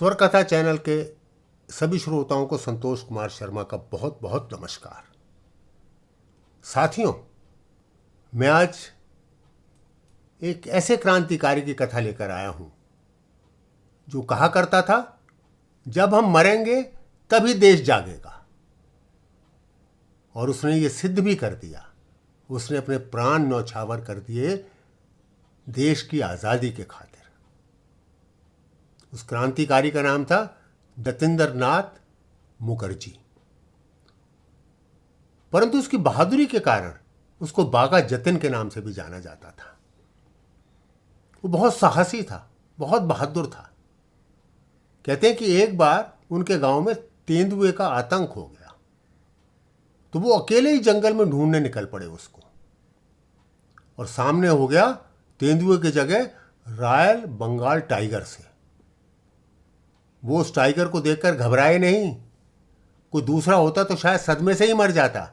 स्वर कथा चैनल के सभी श्रोताओं को संतोष कुमार शर्मा का बहुत बहुत नमस्कार। साथियों, मैं आज एक ऐसे क्रांतिकारी की कथा लेकर आया हूं जो कहा करता था, जब हम मरेंगे तभी देश जागेगा। और उसने ये सिद्ध भी कर दिया। उसने अपने प्राण न्यौछावर कर दिए देश की आज़ादी के खातिर। उस क्रांतिकारी का नाम था जतिंदर नाथ मुखर्जी। परंतु उसकी बहादुरी के कारण उसको बागा जतिन के नाम से भी जाना जाता था। वो बहुत साहसी था, बहुत बहादुर था। कहते हैं कि एक बार उनके गांव में तेंदुए का आतंक हो गया, तो वो अकेले ही जंगल में ढूंढने निकल पड़े उसको। और सामने हो गया तेंदुए की जगह रॉयल बंगाल टाइगर से। वो उस टाइगर को देखकर घबराए नहीं। कोई दूसरा होता तो शायद सदमे से ही मर जाता।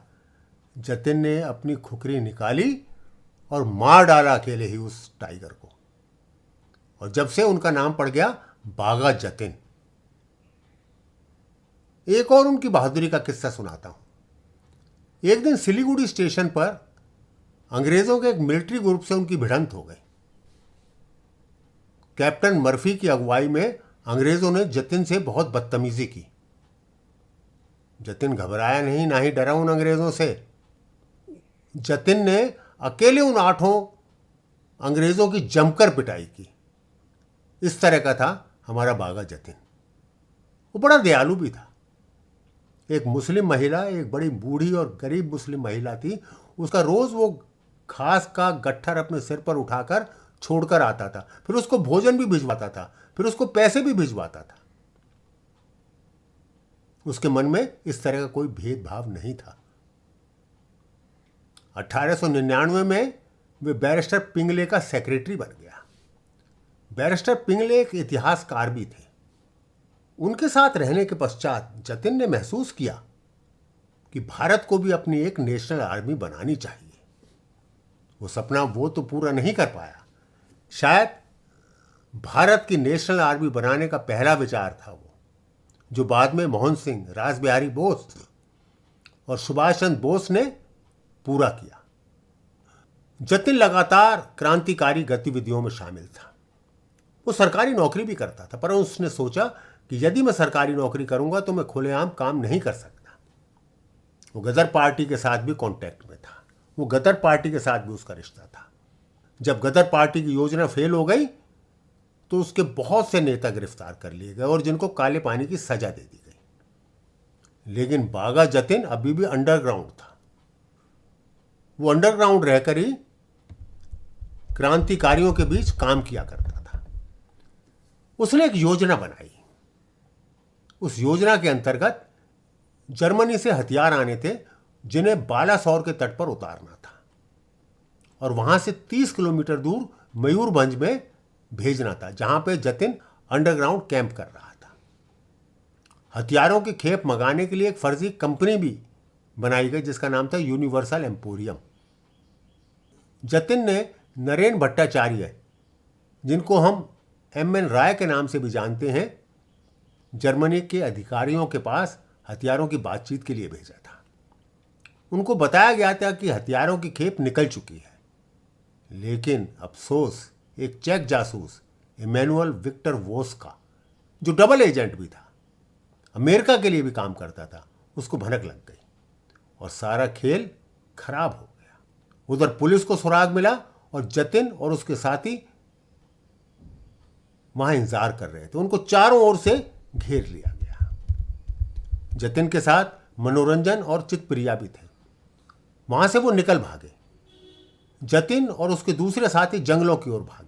जतिन ने अपनी खुखरी निकाली और मार डाला अकेले ही उस टाइगर को। और जब से उनका नाम पड़ गया बागा जतिन। एक और उनकी बहादुरी का किस्सा सुनाता हूं। एक दिन सिलीगुड़ी स्टेशन पर अंग्रेजों के एक मिलिट्री ग्रुप से उनकी भिड़ंत हो गई। कैप्टन मर्फी की अगुवाई में अंग्रेजों ने जतिन से बहुत बदतमीजी की। जतिन घबराया नहीं, ना ही डरा उन अंग्रेजों से। जतिन ने अकेले उन 8 अंग्रेजों की जमकर पिटाई की। इस तरह का था हमारा बागा जतिन। वो बड़ा दयालु भी था। एक मुस्लिम महिला, एक बड़ी बूढ़ी और गरीब मुस्लिम महिला थी, उसका रोज वो घास का गट्ठर अपने सिर पर उठाकर छोड़कर आता था। फिर उसको भोजन भी भिजवाता था, फिर उसको पैसे भी भिजवाता था। उसके मन में इस तरह का कोई भेदभाव नहीं था। 1899 में वे बैरिस्टर पिंगले का सेक्रेटरी बन गया। बैरिस्टर पिंगले एक इतिहासकार भी थे। उनके साथ रहने के पश्चात जतिन ने महसूस किया कि भारत को भी अपनी एक नेशनल आर्मी बनानी चाहिए। वो सपना वो तो पूरा नहीं कर पाया। शायद भारत की नेशनल आर्मी बनाने का पहला विचार था वो, जो बाद में मोहन सिंह, रास बिहारी बोस और सुभाष चंद्र बोस ने पूरा किया। जतिन लगातार क्रांतिकारी गतिविधियों में शामिल था। वो सरकारी नौकरी भी करता था, पर उसने सोचा कि यदि मैं सरकारी नौकरी करूंगा तो मैं खुलेआम काम नहीं कर सकता। वो गदर पार्टी के साथ भी कांटेक्ट में था। वो गदर पार्टी के साथ भी उसका रिश्ता था। जब गदर पार्टी की योजना फेल हो गई तो उसके बहुत से नेता गिरफ्तार कर लिए गए और जिनको काले पानी की सजा दे दी गई। लेकिन बागा जतिन अभी भी अंडरग्राउंड था। वो अंडरग्राउंड रहकर ही क्रांतिकारियों के बीच काम किया करता था। उसने एक योजना बनाई। उस योजना के अंतर्गत जर्मनी से हथियार आने थे, जिन्हें बालासोर के तट पर उतारना था और वहां से 30 किलोमीटर दूर मयूरभंज में भेजना था, जहां पे जतिन अंडरग्राउंड कैंप कर रहा था। हथियारों की खेप मंगाने के लिए एक फर्जी कंपनी भी बनाई गई, जिसका नाम था यूनिवर्सल एम्पोरियम। जतिन ने नरेन भट्टाचार्य, जिनको हम एम.एन. राय के नाम से भी जानते हैं, जर्मनी के अधिकारियों के पास हथियारों की बातचीत के लिए भेजा था। उनको बताया गया था कि हथियारों की खेप निकल चुकी है। लेकिन अफसोस, एक चेक जासूस इमैनुअल विक्टर वोस्का, जो डबल एजेंट भी था, अमेरिका के लिए भी काम करता था, उसको भनक लग गई और सारा खेल खराब हो गया। उधर पुलिस को सुराग मिला और जतिन और उसके साथी वहां इंतजार कर रहे थे। उनको चारों ओर से घेर लिया गया। जतिन के साथ मनोरंजन और चितप्रिया भी थे। वहां से वो निकल भागे। जतिन और उसके दूसरे साथी जंगलों की ओर भागे।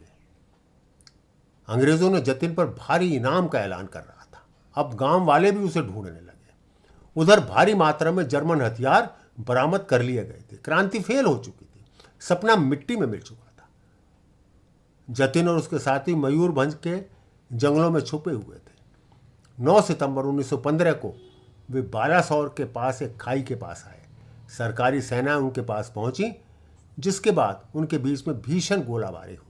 अंग्रेजों ने जतिन पर भारी इनाम का ऐलान कर रहा था। अब गांव वाले भी उसे ढूंढने लगे। उधर भारी मात्रा में जर्मन हथियार बरामद कर लिए गए थे। क्रांति फेल हो चुकी थी। सपना मिट्टी में मिल चुका था। जतिन और उसके साथी मयूरभंज के जंगलों में छुपे हुए थे। 9 सितंबर 1915 को वे बालासोर के पास एक खाई के पास आए। सरकारी सेना उनके पास पहुंची, जिसके बाद उनके बीच में भीषण गोलाबारी हुई।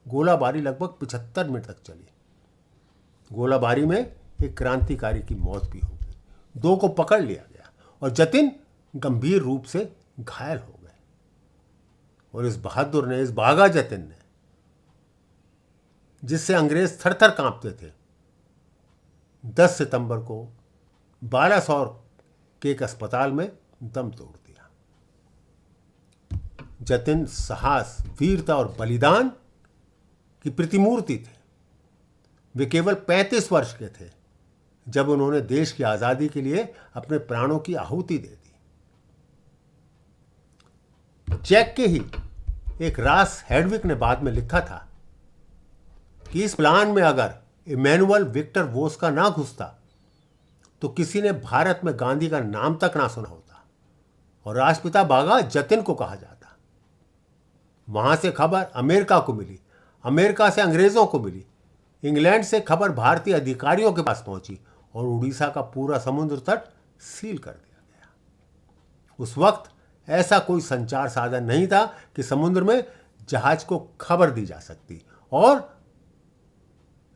गोलाबारी लगभग 75 मिनट तक चली। गोलाबारी में एक क्रांतिकारी की मौत भी हो गई। 2 को पकड़ लिया गया और जतिन गंभीर रूप से घायल हो गए। और इस बहादुर ने, इस बागा जतिन ने, जिससे अंग्रेज थर थर कांपते थे, 10 सितंबर को बालासोर के एक अस्पताल में दम तोड़ दिया। जतिन साहस, वीरता और बलिदान की प्रतिमूर्ति थे। वे केवल 35 वर्ष के थे जब उन्होंने देश की आजादी के लिए अपने प्राणों की आहुति दे दी। चेक के ही एक रास हेडविक ने बाद में लिखा था कि इस प्लान में अगर इमैनुअल विक्टर वोस्का ना घुसता तो किसी ने भारत में गांधी का नाम तक ना सुना होता और राष्ट्रपिता बागा जतिन को कहा जाता। वहां से खबर अमेरिका को मिली, अमेरिका से अंग्रेजों को मिली, इंग्लैंड से खबर भारतीय अधिकारियों के पास पहुंची और उड़ीसा का पूरा समुद्र तट सील कर दिया गया। उस वक्त ऐसा कोई संचार साधन नहीं था कि समुद्र में जहाज को खबर दी जा सकती और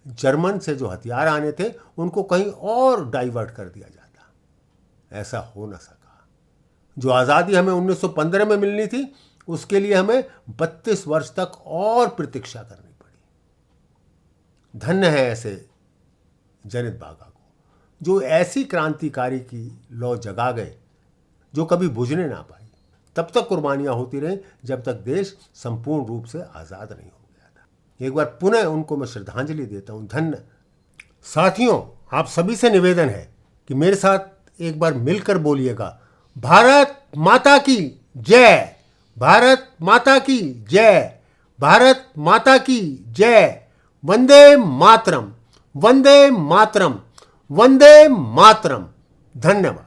जर्मन से जो हथियार आने थे उनको कहीं और डाइवर्ट कर दिया जाता। ऐसा हो न सका। जो आज़ादी हमें 1915 में मिलनी थी उसके लिए हमें 32 वर्ष तक और प्रतीक्षा करनी पड़ी। धन्य है ऐसे जनित बागा को जो ऐसी क्रांतिकारी की लौ जगा गए जो कभी बुझने ना पाई। तब तक कुर्बानियां होती रहीं जब तक देश संपूर्ण रूप से आज़ाद नहीं हो गया था। एक बार पुनः उनको मैं श्रद्धांजलि देता हूं। धन्य। साथियों, आप सभी से निवेदन है कि मेरे साथ एक बार मिलकर बोलिएगा, भारत माता की जय, भारत माता की जय, भारत माता की जय। वंदे मातरम, वंदे मातरम, वंदे मातरम। धन्यवाद।